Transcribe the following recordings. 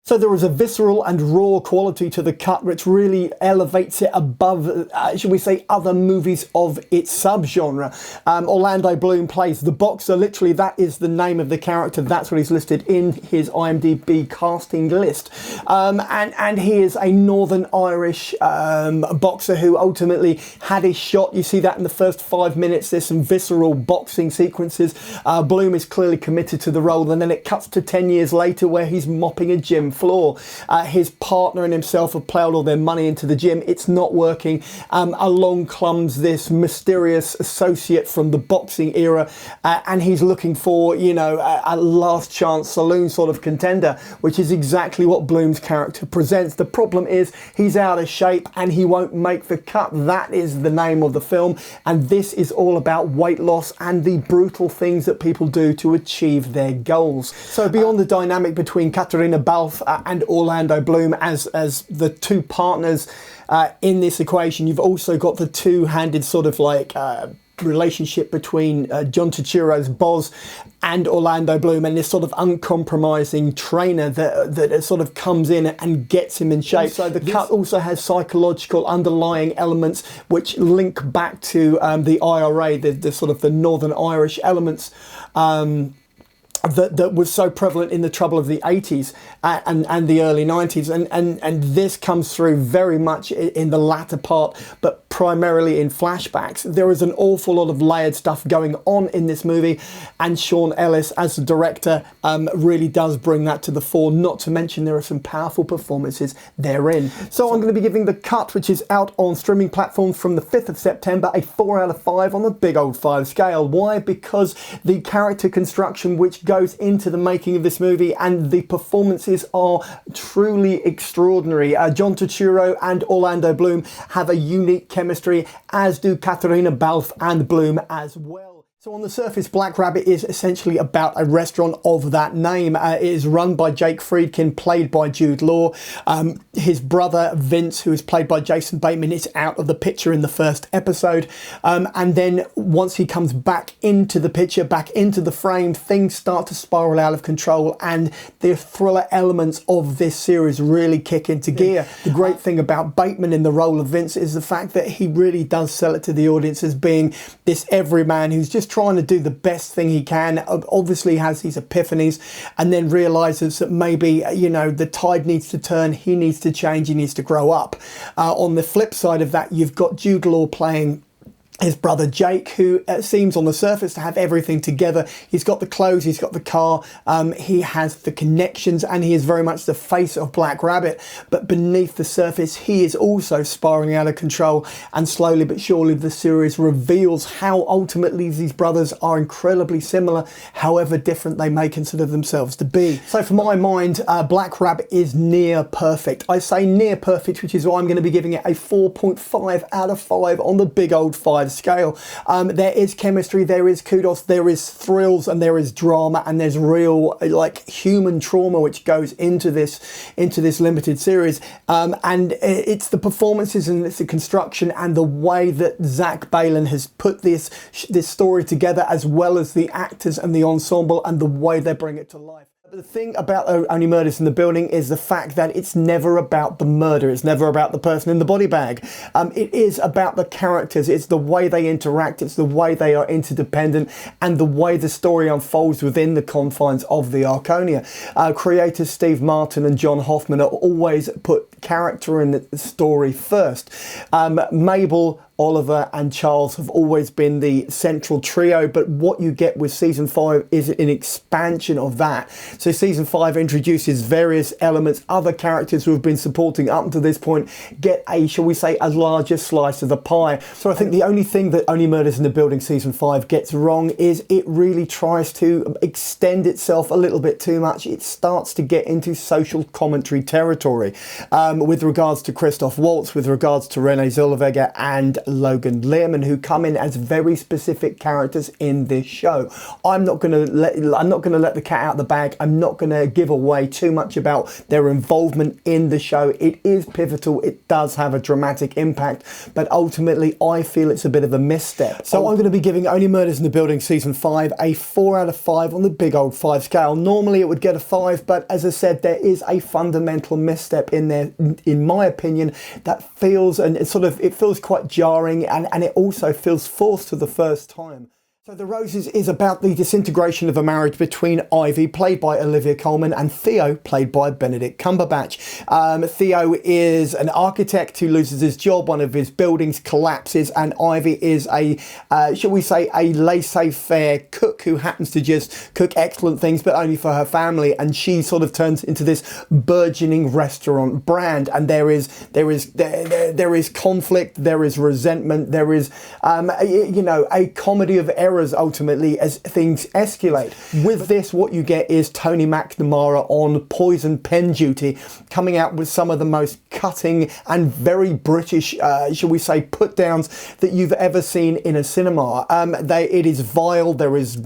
So there is a visceral and raw quality to the cut which really elevates it above, should we say, other movies of its subgenre. Orlando Bloom plays the boxer. Literally, that is the name of the character. That's what he's listed in his IMDb casting list. And he is a Northern Irish boxer who ultimately had his shot. You see that in the first 5 minutes. There's some visceral boxing sequences. Bloom is clearly committed to the role, and then it cuts to 10 years later where he's mopping a gym floor. His partner and himself have ploughed all their money into the gym. It's not working. Along comes this mysterious associate from the boxing era, and he's looking for, you know, a last chance saloon sort of contender, which is exactly what Bloom's character presents. The problem is he's out of shape and he won't make the cut. That is the name of the film, and this is all about weight loss and the brutal things that people do to achieve their goals. So beyond the dynamic between Katharina Balfe and Orlando Bloom as the two partners in this equation, you've also got the two-handed sort of like relationship between John Turturro's Boz and Orlando Bloom, and this sort of uncompromising trainer that sort of comes in and gets him in shape. So the cut also has psychological underlying elements which link back to the IRA, the sort of the Northern Irish elements that was so prevalent in the trouble of the 80s and the early 90s, and this comes through very much in the latter part, but primarily in flashbacks. There is an awful lot of layered stuff going on in this movie, and Sean Ellis as the director really does bring that to the fore, not to mention there are some powerful performances therein. So I'm going to be giving The Cut, which is out on streaming platforms from the 5th of September, a 4 out of 5 on the big old 5 scale. Why? Because the character construction which goes into the making of this movie and the performances are truly extraordinary. John Turturro and Orlando Bloom have a unique chemistry, as do Katharina Balfe and Bloom as well. So on the surface, Black Rabbit is essentially about a restaurant of that name. It is run by Jake Friedkin, played by Jude Law. His brother, Vince, who is played by Jason Bateman, is out of the picture in the first episode. And then once he comes back into the picture, back into the frame, things start to spiral out of control, and the thriller elements of this series really kick into gear. The great thing about Bateman in the role of Vince is the fact that he really does sell it to the audience as being this everyman who's just trying to do the best thing he can, obviously has these epiphanies, and then realizes that maybe, you know, the tide needs to turn, he needs to change, he needs to grow up. On the flip side of that, you've got Jude Law playing his brother Jake, who seems on the surface to have everything together. He's got the clothes, he's got the car, he has the connections, and he is very much the face of Black Rabbit. But beneath the surface, he is also spiraling out of control, and slowly but surely the series reveals how ultimately these brothers are incredibly similar, however different they may consider themselves to be. So for my mind, Black Rabbit is near perfect. I say near perfect, which is why I'm going to be giving it a 4.5 out of 5 on the big old 5 scale. There is chemistry, there is kudos, there is thrills, and there is drama, and there's real like human trauma which goes into this limited series, and it's the performances and it's the construction and the way that Zach Balan has put this story together, as well as the actors and the ensemble and the way they bring it to life. The thing about Only Murders in the Building is the fact that it's never about the murder. It's never about the person in the body bag. It is about the characters. It's the way they interact. It's the way they are interdependent, and the way the story unfolds within the confines of the Arconia. Creators Steve Martin and John Hoffman are always put character in the story first. Mabel, Oliver and Charles have always been the central trio, but what you get with season 5 is an expansion of that. So season 5 introduces various elements, other characters who have been supporting up to this point get a, shall we say, a larger slice of the pie. So I think the only thing that Only Murders in the Building season 5 gets wrong is it really tries to extend itself a little bit too much. It starts to get into social commentary territory. with regards to Christoph Waltz, with regards to Renee Zellweger and Logan Lerman, who come in as very specific characters in this show. I'm not going to let the cat out of the bag. I'm not going to give away too much about their involvement in the show. It is pivotal. It does have a dramatic impact, but ultimately I feel it's a bit of a misstep. So I'm going to be giving Only Murders in the Building Season 5 a 4 out of 5 on the big old 5 scale. Normally it would get a 5, but as I said, there is a fundamental misstep in there, in my opinion, that feels, and it feels quite jarring, and it also feels forced for the first time. So The Roses is about the disintegration of a marriage between Ivy, played by Olivia Colman, and Theo, played by Benedict Cumberbatch. Theo is an architect who loses his job, one of his buildings collapses, and Ivy is a, shall we say, a laissez-faire cook who happens to just cook excellent things, but only for her family, and she sort of turns into this burgeoning restaurant brand, and there is conflict, there is resentment, there is, a comedy of errors ultimately as things escalate. With this, what you get is Tony McNamara on poison pen duty, coming out with some of the most cutting and very British, shall we say, put downs that you've ever seen in a cinema. It is vile, there is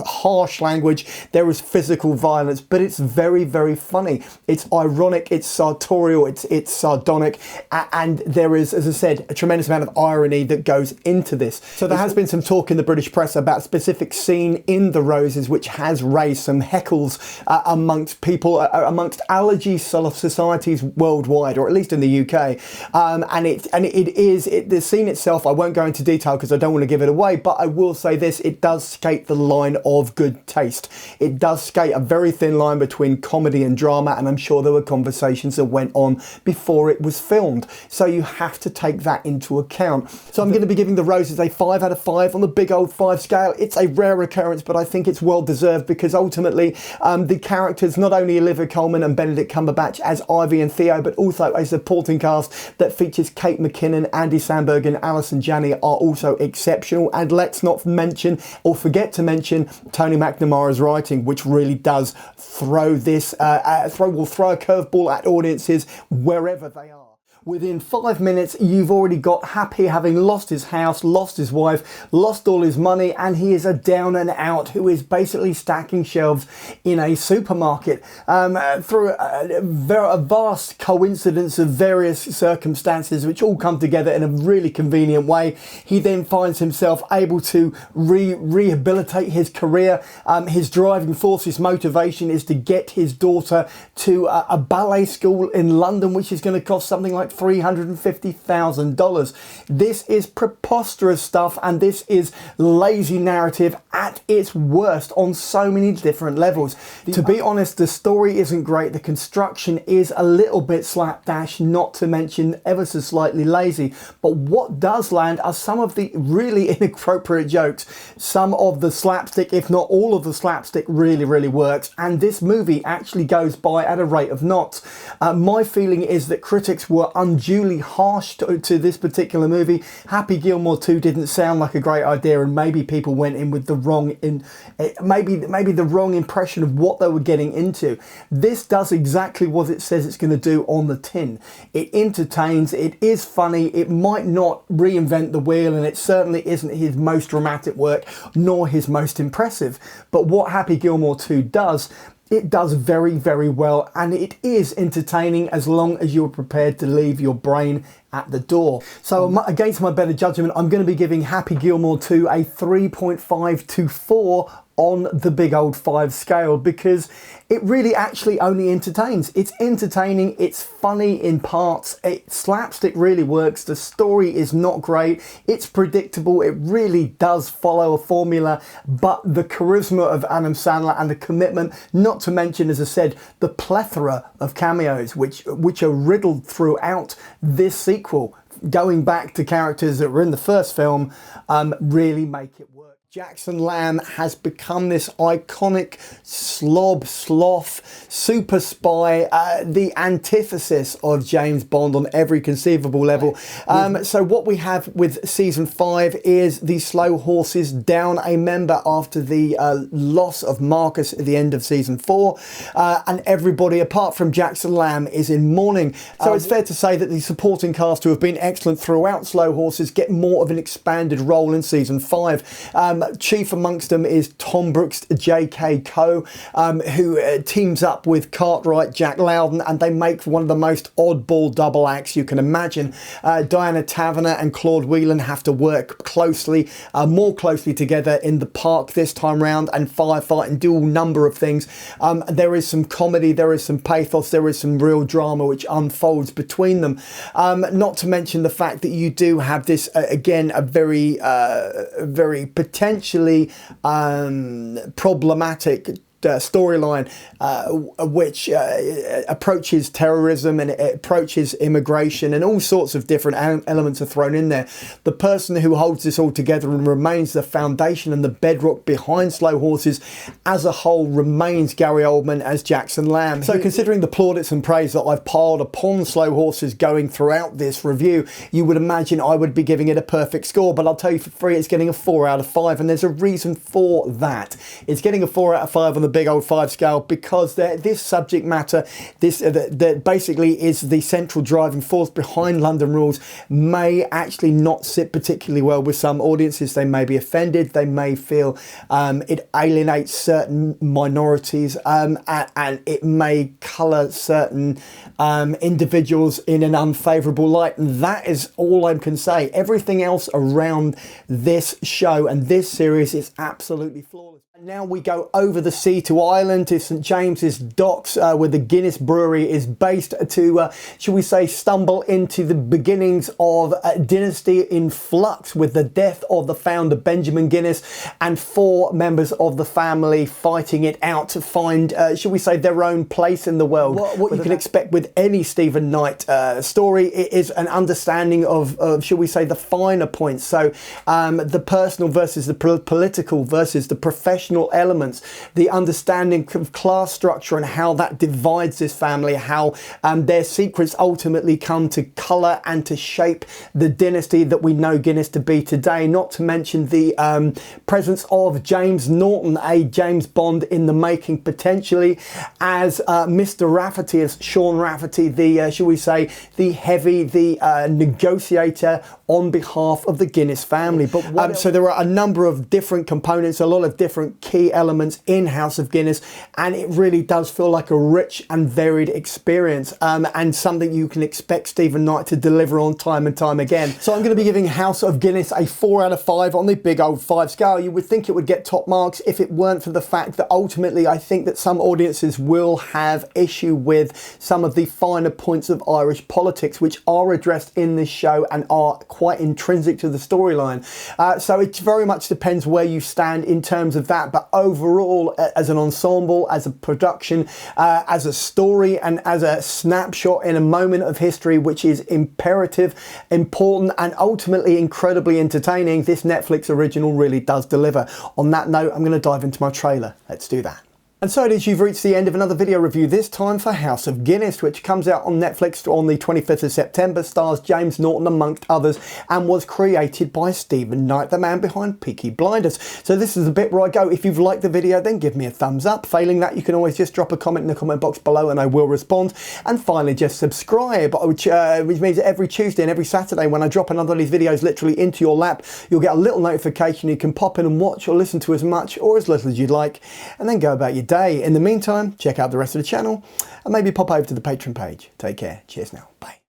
harsh language, there is physical violence, but it's very, very funny. It's ironic, it's sartorial, it's sardonic, and there is, as I said, a tremendous amount of irony that goes into this. So there has been some talk in the British press about a specific scene in The Roses which has raised some heckles amongst people, amongst allergy societies worldwide, or at least in the UK. The scene itself, I won't go into detail because I don't want to give it away, but I will say this: it does skate the line of good taste. It does skate a very thin line between comedy and drama, and I'm sure there were conversations that went on before it was filmed. So you have to take that into account. So I'm going to be giving The Roses a 5 out of 5 on the big old 5 scale. It's a rare occurrence, but I think it's well deserved, because ultimately the characters, not only Olivia Colman and Benedict Cumberbatch as Ivy and Theo, but also a supporting cast that features Kate McKinnon, Andy Samberg and Alison Janney, are also exceptional. And let's not mention or forget to mention Tony McNamara's writing, which really does throw this throw a curveball at audiences wherever they are. Within 5 minutes, you've already got Happy having lost his house, lost his wife, lost all his money, and he is a down and out who is basically stacking shelves in a supermarket. Through a vast coincidence of various circumstances which all come together in a really convenient way, he then finds himself able to rehabilitate his career. His driving force, his motivation is to get his daughter to a ballet school in London, which is going to cost something like $350,000. This is preposterous stuff, and this is lazy narrative at its worst on so many different levels. To be honest, the story isn't great, the construction is a little bit slapdash, not to mention ever so slightly lazy, but what does land are some of the really inappropriate jokes. Some of the slapstick, if not all of the slapstick, really works, and this movie actually goes by at a rate of knots. My feeling is that critics were unduly harsh to this particular movie. Happy Gilmore 2 didn't sound like a great idea, and maybe people went in with the wrong maybe the wrong impression of what they were getting into. This does exactly what it says it's going to do on the tin. It entertains, it is funny, it might not reinvent the wheel, and it certainly isn't his most dramatic work nor his most impressive, but what Happy Gilmore 2 does, it does very well, and it is entertaining as long as you're prepared to leave your brain at the door. So against my better judgment, I'm going to be giving Happy Gilmore 2 a 3.5 to 4 on the big old 5 scale, because it really actually only entertains. It's entertaining, it's funny in parts, slapstick really works, the story is not great, it's predictable, it really does follow a formula, but the charisma of Adam Sandler and the commitment, not to mention, as I said, the plethora of cameos which are riddled throughout this sequel, going back to characters that were in the first film, really make it work. Jackson Lamb has become this iconic sloth, super spy, the antithesis of James Bond on every conceivable level. So what we have with season 5 is the Slow Horses down a member after the loss of Marcus at the end of season 4, and everybody apart from Jackson Lamb is in mourning. So it's fair to say that the supporting cast, who have been excellent throughout Slow Horses, get more of an expanded role in season 5. Chief amongst them is Tom Brooks, J.K. Coe, who teams up with Cartwright, Jack Loudon, and they make one of the most oddball double acts you can imagine. Diana Taverner and Claude Whelan have to work closely, more closely together in the park this time round, and firefight and do a number of things. There is some comedy, there is some pathos, there is some real drama which unfolds between them. Not to mention the fact that you do have this, again, a very potentially problematic storyline which approaches terrorism, and it approaches immigration, and all sorts of different elements are thrown in there. The person who holds this all together and remains the foundation and the bedrock behind Slow Horses as a whole remains Gary Oldman as Jackson Lamb. So considering the plaudits and praise that I've piled upon Slow Horses going throughout this review, you would imagine I would be giving it a perfect score, but I'll tell you for free, it's getting a 4 out of 5, and there's a reason for that. It's getting a 4 out of 5 on the big old 5 scale because this subject matter, that basically is the central driving force behind London Rules, may actually not sit particularly well with some audiences. They may be offended, they may feel it alienates certain minorities, and it may colour certain individuals in an unfavourable light, and that is all I can say. Everything else around this show and this series is absolutely flawless. And now we go over the sea to Ireland, to St James's Docks, where the Guinness Brewery is based, to, shall we say, stumble into the beginnings of a dynasty in flux with the death of the founder Benjamin Guinness and 4 members of the family fighting it out to find, shall we say, their own place in the world. What you can expect with any Stephen Knight story is an understanding of, shall we say, the finer points. So the personal versus the political versus the professional elements, the understanding of class structure and how that divides this family, how their secrets ultimately come to colour and to shape the dynasty that we know Guinness to be today. Not to mention the presence of James Norton, a James Bond in the making potentially, as Mr. Rafferty, as Sean Rafferty, the shall we say, the heavy, the negotiator on behalf of the Guinness family. But so there are a number of different components, a lot of different key elements in House of Guinness, and it really does feel like a rich and varied experience, and something you can expect Stephen Knight to deliver on time and time again. So I'm going to be giving House of Guinness a 4 out of 5 on the big old 5 scale. You would think it would get top marks if it weren't for the fact that ultimately I think that some audiences will have issue with some of the finer points of Irish politics which are addressed in this show and are quite intrinsic to the storyline. So it very much depends where you stand in terms of that, but overall, as an ensemble, as a production, as a story, and as a snapshot in a moment of history which is imperative, important, and ultimately incredibly entertaining, this Netflix original really does deliver. On that note, I'm going to dive into my trailer. Let's do that. And so it is, you've reached the end of another video review, this time for House of Guinness, which comes out on Netflix on the 25th of September, stars James Norton amongst others, and was created by Stephen Knight, the man behind Peaky Blinders. So this is the bit where I go, if you've liked the video, then give me a thumbs up. Failing that, you can always just drop a comment in the comment box below and I will respond. And finally, just subscribe, which means that every Tuesday and every Saturday when I drop another of these videos literally into your lap, you'll get a little notification. You can pop in and watch or listen to as much or as little as you'd like, and then go about your day. In the meantime, check out the rest of the channel and maybe pop over to the Patreon page. Take care. Cheers now. Bye.